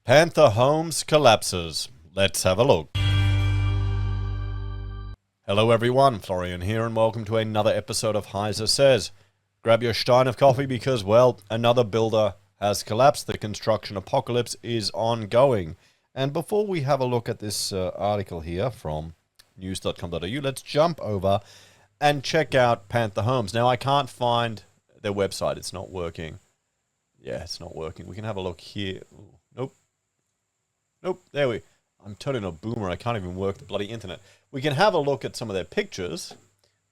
Panther Homes collapses. Let's have a look. Hello everyone, Florian here and welcome to another episode of HeiseSays. Grab your stein of coffee because, well, another builder has collapsed. The construction apocalypse is ongoing. And before we have a look at this article here from news.com.au, let's jump over and check out Panther Homes. Now, I can't find their website. It's not working. Yeah, it's not working. We can have a look here. Ooh, nope. Nope, I'm turning a boomer. I can't even work the bloody internet. We can have a look at some of their pictures.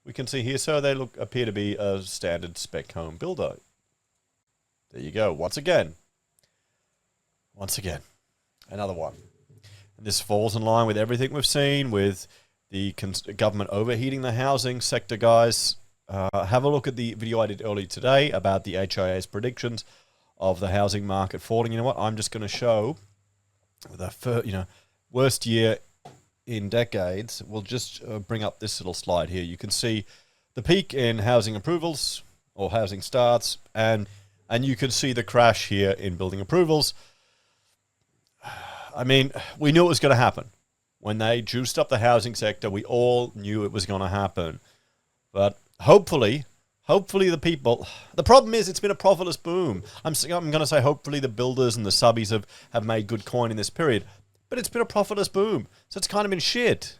We can see here, so they appear to be a standard spec home builder. There you go. Once again, another one. And this falls in line with everything we've seen with the government overheating the housing sector, guys. Have a look at the video I did earlier today about the HIA's predictions of the housing market falling. You know what? I'm just going to show the worst year in decades. We'll just bring up this little slide here. You can see the peak in housing approvals or housing starts, and you can see the crash here in building approvals. I mean, we knew it was going to happen. When they juiced up the housing sector, we all knew it was going to happen. But hopefully the people... The problem is it's been a profitless boom. I'm going to say hopefully the builders and the subbies have made good coin in this period. But it's been a profitless boom. So it's kind of been shit.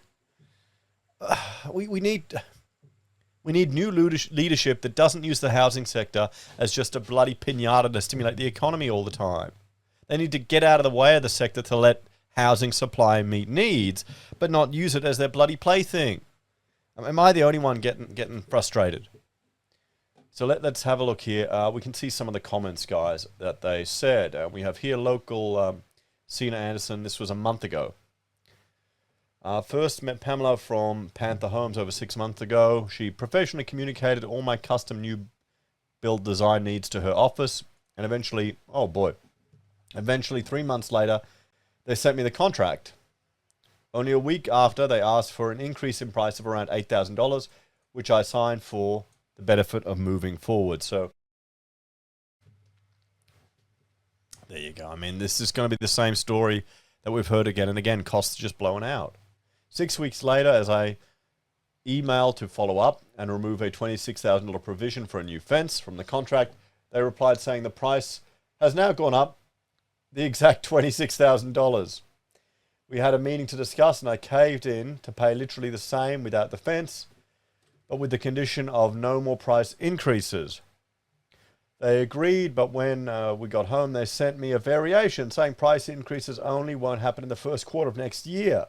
We need new leadership that doesn't use the housing sector as just a bloody piñata to stimulate the economy all the time. They need to get out of the way of the sector to let housing supply meet needs, but not use it as their bloody plaything. Am I the only one getting frustrated? So let's have a look here. We can see some of the comments, guys, that they said. We have here local Sina Anderson. This was a month ago. First met Pamela from Panther Homes over 6 months ago. She professionally communicated all my custom new build design needs to her office. And eventually, 3 months later, they sent me the contract. Only a week after, they asked for an increase in price of around $8,000, which I signed for the benefit of moving forward. So there you go. I mean, this is going to be the same story that we've heard again and again. Costs just blowing out. 6 weeks later, as I emailed to follow up and remove a $26,000 provision for a new fence from the contract, they replied saying the price has now gone up the exact $26,000. We had a meeting to discuss and I caved in to pay literally the same without the fence, but with the condition of no more price increases. They agreed, but when we got home, they sent me a variation saying price increases only won't happen in the first quarter of next year.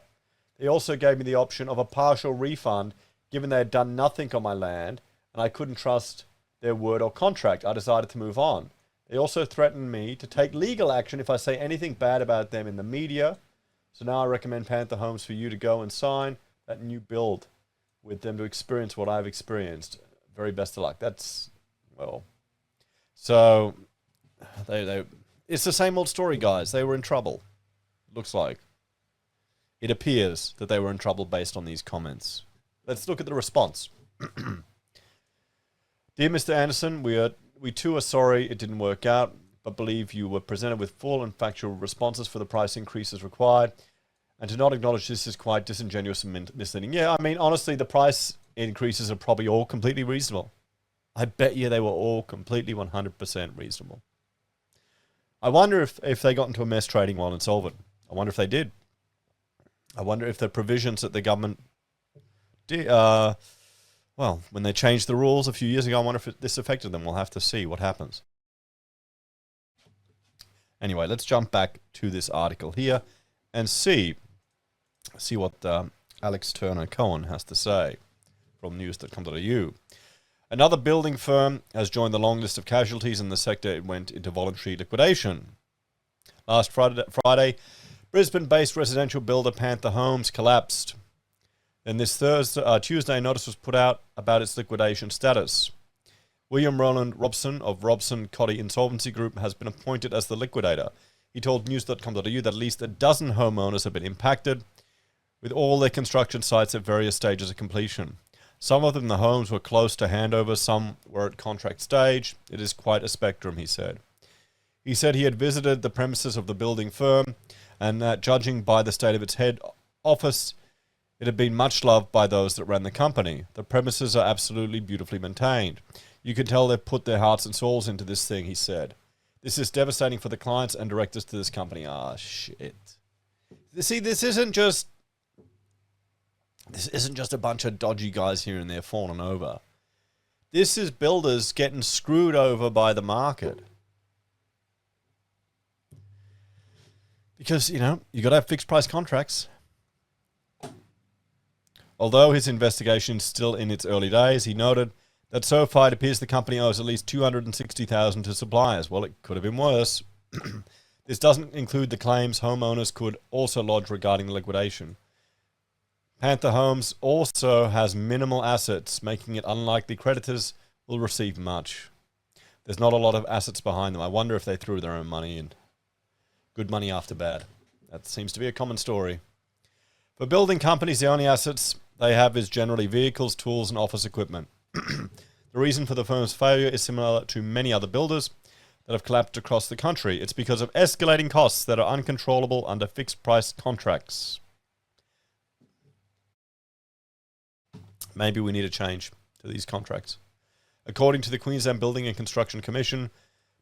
They also gave me the option of a partial refund given they had done nothing on my land and I couldn't trust their word or contract. I decided to move on. They also threatened me to take legal action if I say anything bad about them in the media. So now I recommend Panther Homes for you to go and sign that new build with them to experience what I've experienced. Very best of luck. That's, well... So, it's the same old story, guys. They were in trouble. Looks like. It appears that they were in trouble based on these comments. Let's look at the response. Dear Mr. Anderson, we too are sorry it didn't work out, but believe you were presented with full and factual responses for the price increases required, and to not acknowledge this is quite disingenuous and misleading. Yeah, I mean, honestly, the price increases are probably all completely reasonable. I bet you they were all completely 100% reasonable. I wonder if they got into a mess trading while insolvent. I wonder if they did. I wonder if the provisions that the government did, when they changed the rules a few years ago, I wonder if this affected them. We'll have to see what happens. Anyway, let's jump back to this article here and see what Alex Turner Cohen has to say from news.com.au. Another building firm has joined the long list of casualties in the sector. It went into voluntary liquidation. Last Friday, Brisbane-based residential builder Panther Homes collapsed. Then this Tuesday, notice was put out about its liquidation status. William Roland Robson of Robson Cotty Insolvency Group has been appointed as the liquidator. He told news.com.au that at least a dozen homeowners have been impacted, with all their construction sites at various stages of completion. Some of them, the homes were close to handover, some were at contract stage. It is quite a spectrum, he said. He said he had visited the premises of the building firm and that judging by the state of its head office, it had been much loved by those that ran the company. The premises are absolutely beautifully maintained. You can tell they've put their hearts and souls into this thing, he said. This is devastating for the clients and directors to this company. Ah, shit. See, this isn't just a bunch of dodgy guys here and there falling over. This is builders getting screwed over by the market. Because, you got to have fixed price contracts. Although his investigation is still in its early days, he noted that so far it appears the company owes at least $260,000 to suppliers. Well, it could have been worse. This doesn't include the claims homeowners could also lodge regarding the liquidation. Panther Homes also has minimal assets, making it unlikely creditors will receive much. There's not a lot of assets behind them. I wonder if they threw their own money in. Good money after bad. That seems to be a common story. For building companies, the only assets they have is generally vehicles, tools, and office equipment. The reason for the firm's failure is similar to many other builders that have collapsed across the country. It's because of escalating costs that are uncontrollable under fixed-price contracts. Maybe we need a change to these contracts. According to the Queensland Building and Construction Commission,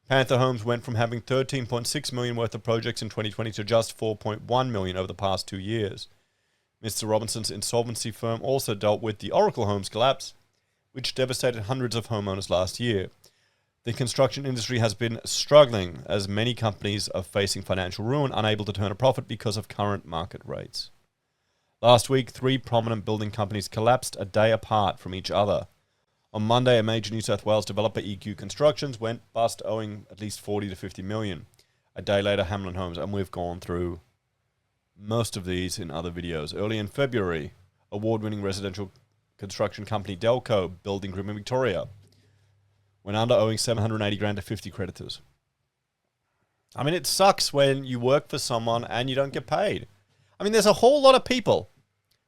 Panther Homes went from having $13.6 million worth of projects in 2020 to just $4.1 million over the past 2 years. Mr. Robinson's insolvency firm also dealt with the Oracle Homes collapse, which devastated hundreds of homeowners last year. The construction industry has been struggling as many companies are facing financial ruin, unable to turn a profit because of current market rates. Last week, 3 prominent building companies collapsed a day apart from each other. On Monday, a major New South Wales developer, EQ Constructions, went bust, owing at least 40 to 50 million. A day later, Hamlin Homes, and we've gone through most of these in other videos. Early in February, award-winning residential construction company Delco Building Group in Victoria went under, owing 780 grand to 50 creditors. I mean, it sucks when you work for someone and you don't get paid. I mean, there's a whole lot of people,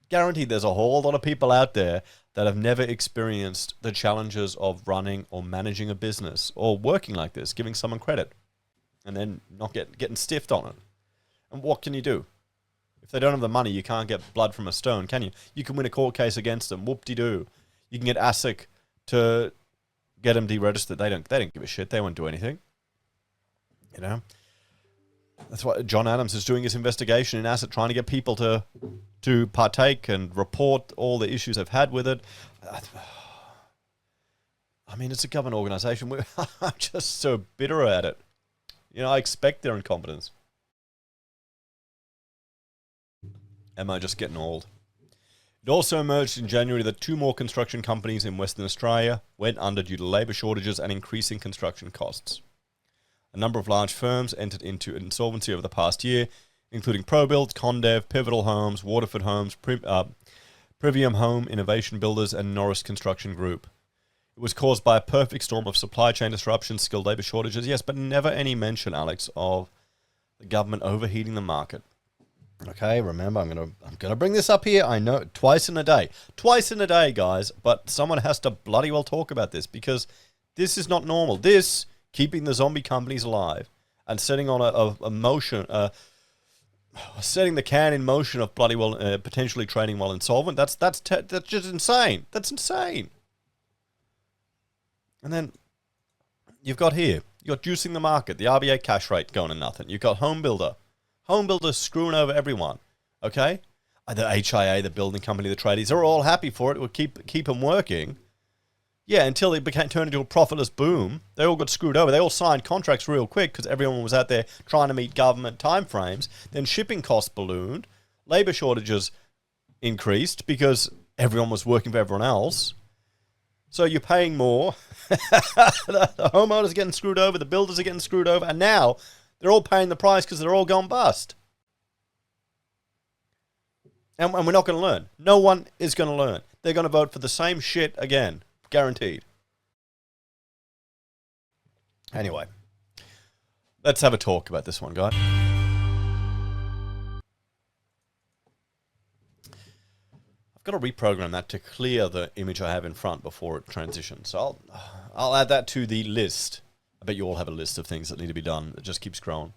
guaranteed there's a whole lot of people out there that have never experienced the challenges of running or managing a business or working like this, giving someone credit and then not getting stiffed on it. And what can you do? If they don't have the money, you can't get blood from a stone, can you? You can win a court case against them. Whoop-de-doo. You can get ASIC to get them deregistered. They don't give a shit. They won't do anything. That's what John Adams is doing, his investigation in ASIC, trying to get people to partake and report all the issues they've had with it. I mean, it's a government organisation. I'm just so bitter at it. I expect their incompetence. Am I just getting old? It also emerged in January that 2 more construction companies in Western Australia went under due to labour shortages and increasing construction costs. A number of large firms entered into insolvency over the past year, including ProBuild, Condev, Pivotal Homes, Waterford Homes, Privium Home Innovation Builders, and Norris Construction Group. It was caused by a perfect storm of supply chain disruptions, skilled labour shortages, yes, but never any mention, Alex, of the government overheating the market. Okay, remember, I'm gonna bring this up here. I know, twice in a day, guys. But someone has to bloody well talk about this, because this is not normal. This keeping the zombie companies alive and setting on a motion, setting the can in motion of bloody well potentially trading while insolvent. That's just insane. That's insane. And then you've got juicing the market, the RBA cash rate going to nothing. You've got home builders screwing over everyone, okay? The HIA, the building company, the tradies, they're all happy for it. It would keep them working. Yeah, until it turned into a profitless boom. They all got screwed over. They all signed contracts real quick because everyone was out there trying to meet government timeframes. Then shipping costs ballooned. Labour shortages increased because everyone was working for everyone else. So you're paying more. The homeowners are getting screwed over. The builders are getting screwed over. And now they're all paying the price because they're all gone bust. And we're not going to learn. No one is going to learn. They're going to vote for the same shit again. Guaranteed. Anyway, let's have a talk about this one, guys. I've got to reprogram that to clear the image I have in front before it transitions. So I'll add that to the list I bet you all have a list of things that need to be done that just keeps growing.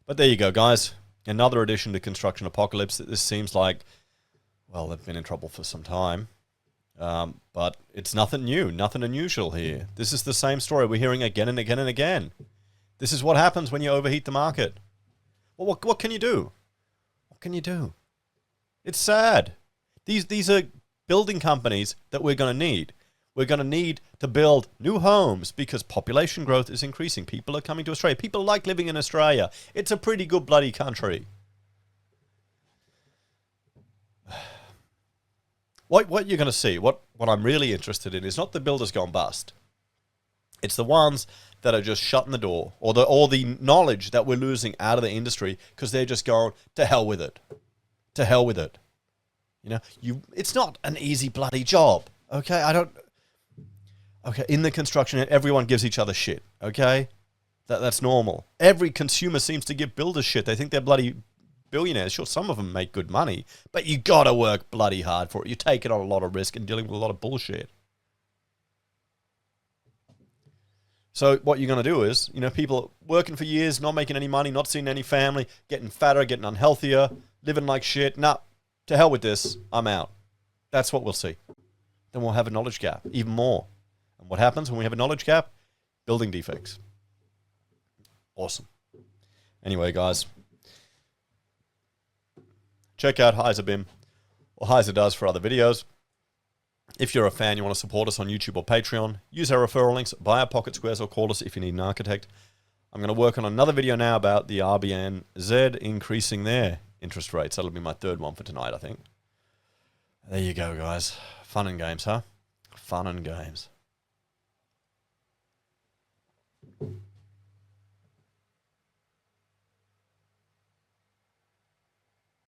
But there you go, guys. Another addition to Construction Apocalypse. This seems like, well, they've been in trouble for some time. But it's nothing new, nothing unusual here. This is the same story we're hearing again and again and again. This is what happens when you overheat the market. Well, what can you do? What can you do? It's sad. These are building companies that we're going to need. We're going to need to build new homes because population growth is increasing. People are coming to Australia. People like living in Australia. It's a pretty good bloody country. What you're going to see, what I'm really interested in is not the builders gone bust. It's the ones that are just shutting the door, or the knowledge that we're losing out of the industry because they're just going, to hell with it. To hell with it. You know, it's not an easy bloody job. Okay, okay, in the construction, everyone gives each other shit. Okay, that's normal. Every consumer seems to give builders shit. They think they're bloody billionaires. Sure, some of them make good money, but you gotta work bloody hard for it. You're taking on a lot of risk and dealing with a lot of bullshit. So what you're going to do is, you know, people working for years, not making any money, not seeing any family, getting fatter, getting unhealthier, living like shit. Nah, to hell with this. I'm out. That's what we'll see. Then we'll have a knowledge gap, even more. And what happens when we have a knowledge gap? Building defects. Awesome. Anyway, guys, check out HeiseBIM, or Heise does for other videos. If you're a fan, you want to support us on YouTube or Patreon, use our referral links, buy our pocket squares, or call us if you need an architect. I'm going to work on another video now about the RBNZ increasing their interest rates. That'll be my third one for tonight, I think. There you go, guys. Fun and games, huh? Fun and games.